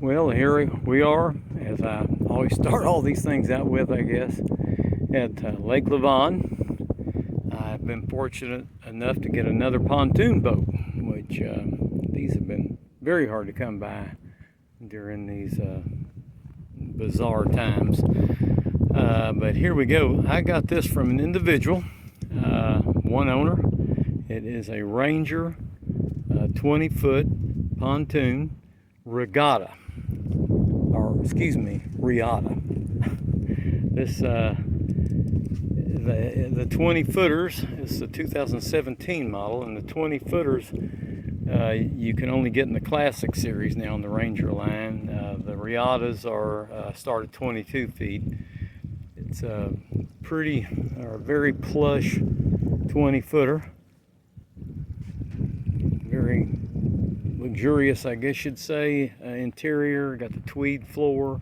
Well, here we are, as I always start all these things out with, I guess, at Lake Lavon. I've been fortunate enough to get another pontoon boat, which these have been very hard to come by during these bizarre times. But here we go. I got this from an individual, one owner. It is a Ranger 20-foot pontoon regatta, or excuse me, Reata. This the 20-footers is the 2017 model, and the 20-footers you can only get in the Classic series now in the Ranger line. The Reatas are start at 22 feet. It's a pretty, or very plush 20-footer. Very luxurious, I guess you'd say. Interior, got the tweed floor,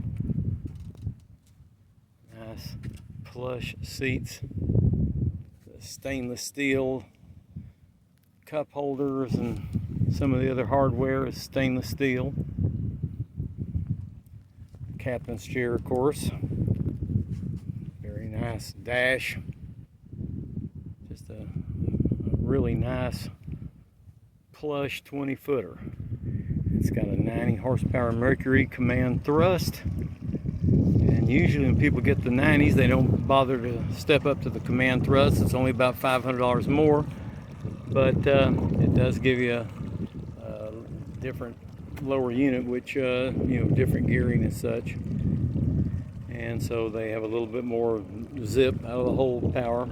nice plush seats, stainless steel cup holders, and some of the other hardware is stainless steel. Captain's chair, of course. Very nice dash. Just a really nice plush 20-footer. It's got a 90 horsepower Mercury command thrust, and usually when people get the 90s they don't bother to step up to the command thrust. It's only about $500 more, but it does give you a different lower unit, which different gearing and such, and so they have a little bit more zip out of the whole power.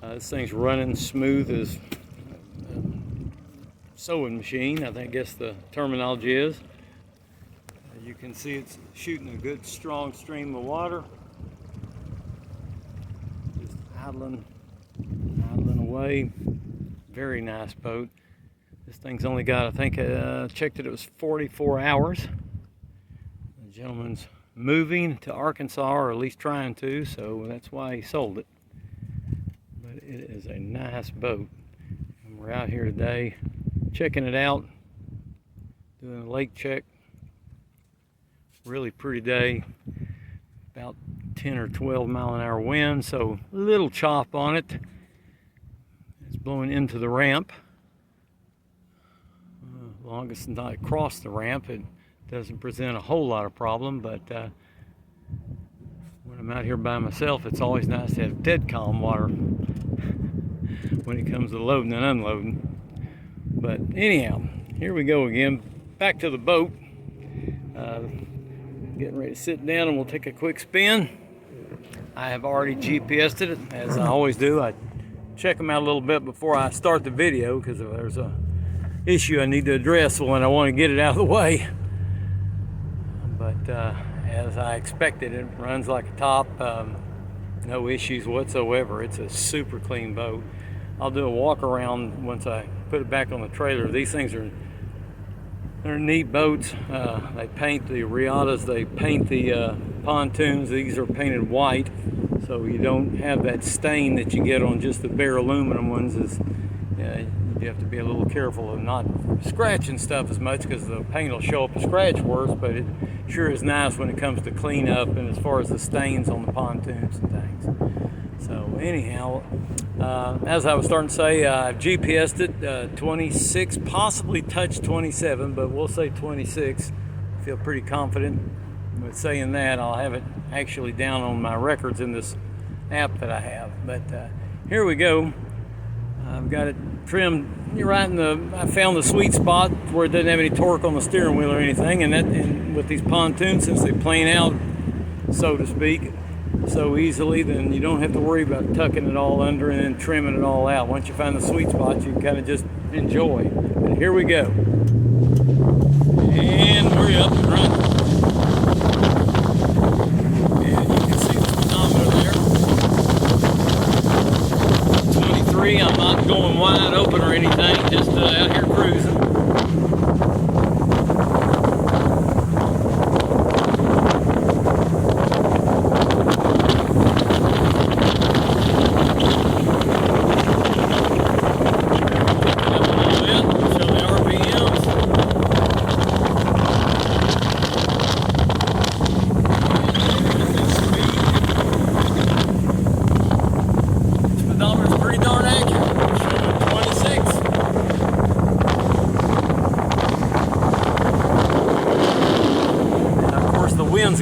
This thing's running smooth as sewing machine, I guess the terminology is. You can see it's shooting a good strong stream of water, just idling away. Very nice boat. This thing's only got, I think checked it, it was 44 hours. The gentleman's moving to Arkansas, or at least trying to, so that's why he sold it. But it is a nice boat, and we're out here today checking it out, doing a lake check. Really pretty day, about 10 or 12 mile an hour wind, so a little chop on it. It's blowing into the ramp. As long as it's not across the ramp, it doesn't present a whole lot of problem, but when I'm out here by myself, it's always nice to have dead calm water when it comes to loading and unloading. But anyhow, here we go again, back to the boat. Getting ready to sit down, and we'll take a quick spin. I have already GPSed it, as I always do. I check them out a little bit before I start the video, because if there's a issue I need to address, well, and I want to get it out of the way. But as I expected, it runs like a top. No issues whatsoever. It's a super clean boat. I'll do a walk around once I put it back on the trailer. These things they're neat boats. They paint the Reatas, they paint the pontoons. These are painted white, so you don't have that stain that you get on just the bare aluminum ones. You have to be a little careful of not scratching stuff as much, because the paint will show up a scratch worse, but it sure is nice when it comes to cleanup and as far as the stains on the pontoons and things. So anyhow, as I was starting to say, I've GPSed it, 26, possibly touch 27, but we'll say 26. I feel pretty confident with saying that. I'll have it actually down on my records in this app that I have. But here we go. I've got it trimmed right in I found the sweet spot where it doesn't have any torque on the steering wheel or anything, and with these pontoons, since they plane out, so to speak, so easily, then you don't have to worry about tucking it all under and then trimming it all out. Once you find the sweet spot, you can kind of just enjoy. But here we go. And we're up and running. And you can see the speedometer there. 23, I'm not going wide open or anything, just out here cruising.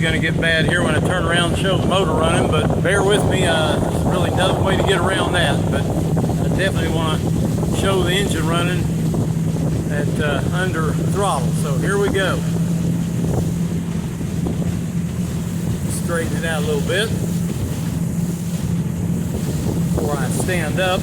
going to get bad here when I turn around and show the motor running, but bear with me. There's really no way to get around that, but I definitely want to show the engine running at under throttle. So here we go. Straighten it out a little bit before I stand up.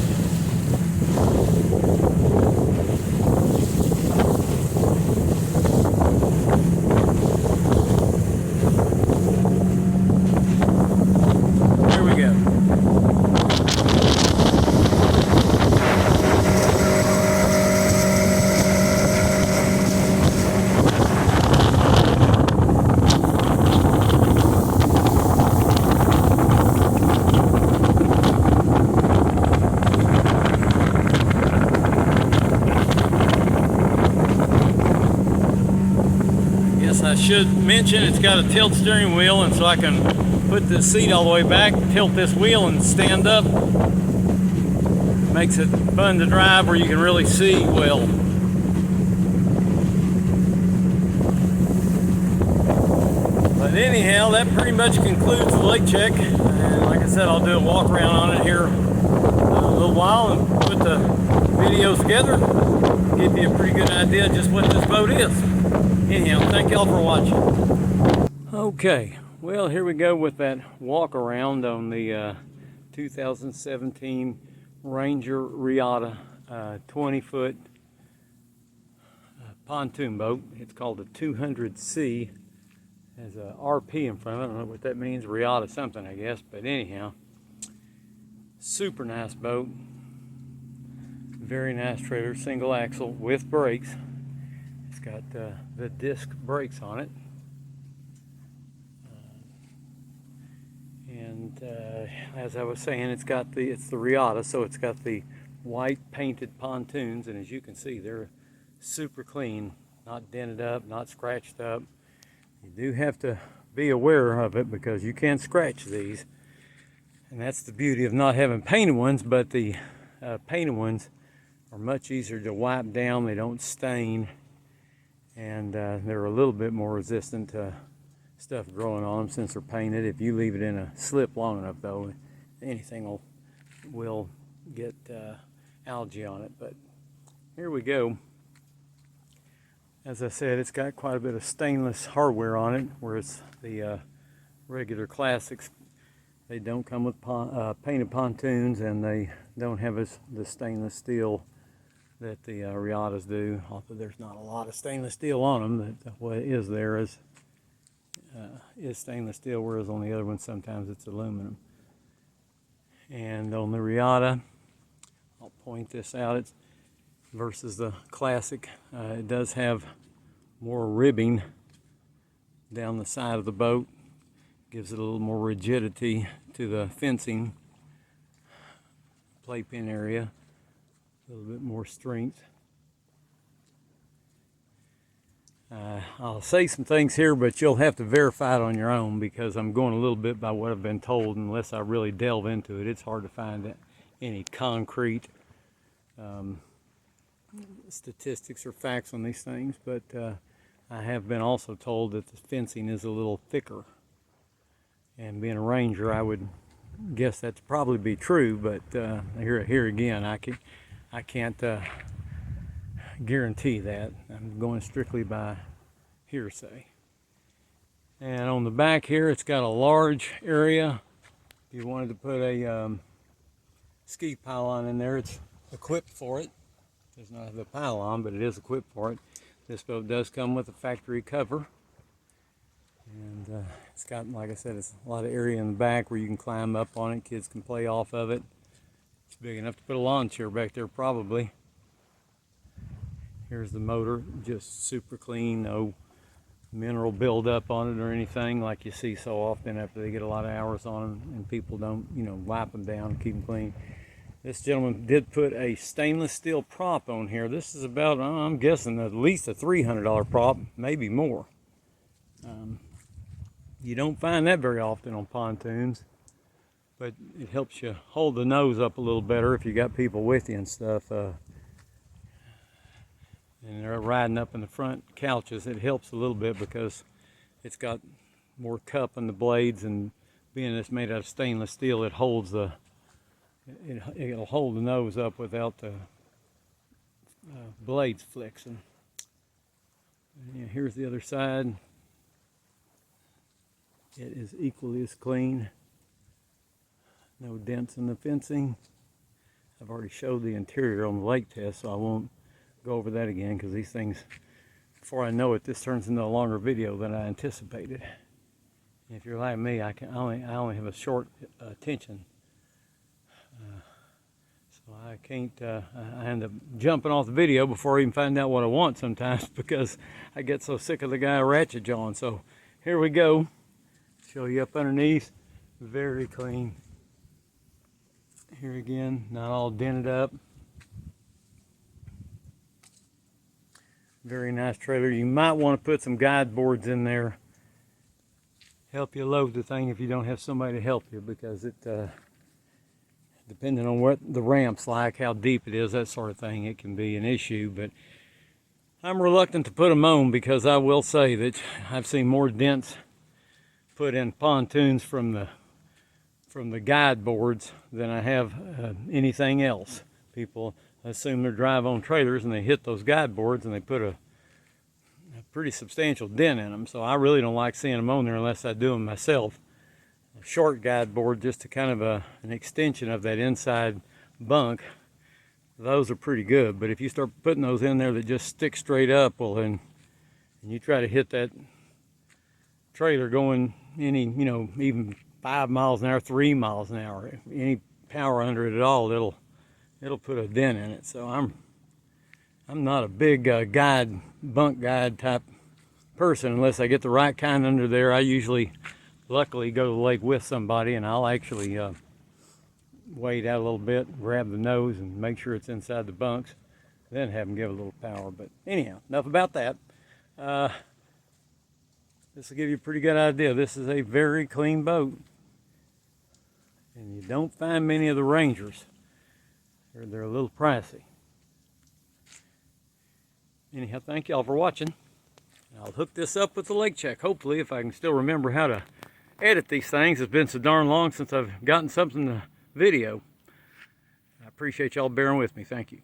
I should mention it's got a tilt steering wheel, and so I can put the seat all the way back, tilt this wheel and stand up. Makes it fun to drive where you can really see well. But anyhow, that pretty much concludes the lake check, and like I said, I'll do a walk around on it here a little while and put the videos together, give you a pretty good idea just what this boat is. Anyhow, thank y'all for watching. Okay, well, here we go with that walk around on the 2017 Ranger Reata 20-foot pontoon boat. It's called a 200C. Has a RP in front of it. I don't know what that means. Reata something, I guess. But anyhow, super nice boat. Very nice trailer, single axle with brakes. It's got the disc brakes on it, and as I was saying, it's the Reata, so it's got the white painted pontoons, and as you can see, they're super clean, not dented up, not scratched up. You do have to be aware of it because you can scratch these, and that's the beauty of not having painted ones. But the painted ones are much easier to wipe down. They don't stain. And they're a little bit more resistant to stuff growing on them since they're painted. If you leave it in a slip long enough, though, anything will get algae on it. But here we go. As I said, it's got quite a bit of stainless hardware on it, whereas the regular classics, they don't come with painted pontoons, and they don't have the stainless steel that the Reatas do. Although there's not a lot of stainless steel on them, that what is there is stainless steel, whereas on the other one sometimes it's aluminum. And on the Reata, I'll point this out, it's versus the classic, it does have more ribbing down the side of the boat. Gives it a little more rigidity to the fencing playpen area. A little bit more strength. I'll say some things here, but you'll have to verify it on your own because I'm going a little bit by what I've been told. Unless I really delve into it, it's hard to find any concrete statistics or facts on these things. But I have been also told that the fencing is a little thicker. And being a ranger, I would guess that's probably be true. But here again, I can't guarantee that. I'm going strictly by hearsay. And on the back here, it's got a large area. If you wanted to put a ski pylon in there, it's equipped for it. It does not have a pylon, but it is equipped for it. This boat does come with a factory cover. And it's got, like I said, it's a lot of area in the back where you can climb up on it. Kids can play off of it. It's big enough to put a lawn chair back there probably. Here's the motor, just super clean, no mineral buildup on it or anything like you see so often after they get a lot of hours on them and people don't, wipe them down and keep them clean. This gentleman did put a stainless steel prop on here. This is about, I'm guessing, at least a $300 prop, maybe more. You don't find that very often on pontoons, but it helps you hold the nose up a little better if you got people with you and stuff. And they're riding up in the front couches. It helps a little bit because it's got more cup in the blades, and being it's made out of stainless steel, it holds the it'll hold the nose up without the blades flexing. And here's the other side. It is equally as clean. No dents in the fencing. I've already showed the interior on the lake test, so I won't go over that again, because these things, before I know it, this turns into a longer video than I anticipated. And if you're like me, I only have a short attention, so I can't. I end up jumping off the video before I even find out what I want sometimes, because I get so sick of the guy ratchet jawing. So here we go. Show you up underneath. Very clean. Here again, not all dented up. Very nice trailer. You might want to put some guide boards in there. Help you load the thing if you don't have somebody to help you, because it, depending on what the ramp's like, how deep it is, that sort of thing, it can be an issue. But I'm reluctant to put them on, because I will say that I've seen more dents put in pontoons from the guide boards than I have anything else. People assume they're drive-on trailers, and they hit those guide boards and they put a pretty substantial dent in them. So I really don't like seeing them on there unless I do them myself. A short guide board, just to kind of an extension of that inside bunk, those are pretty good. But if you start putting those in there that just stick straight up, well then, and you try to hit that trailer going any, even 5 miles an hour, 3 miles an hour, any power under it at all, it'll put a dent in it. So I'm not a big bunk guide type person unless I get the right kind under there. I usually, luckily, go to the lake with somebody, and I'll actually wade out a little bit, grab the nose, and make sure it's inside the bunks, then have them give a little power. But anyhow, enough about that. This will give you a pretty good idea. This is a very clean boat, and you don't find many of the Rangers. They're a little pricey. Anyhow, thank y'all for watching. I'll hook this up with the lake check, hopefully, if I can still remember how to edit these things. It's been so darn long since I've gotten something to video. I appreciate y'all bearing with me. Thank you.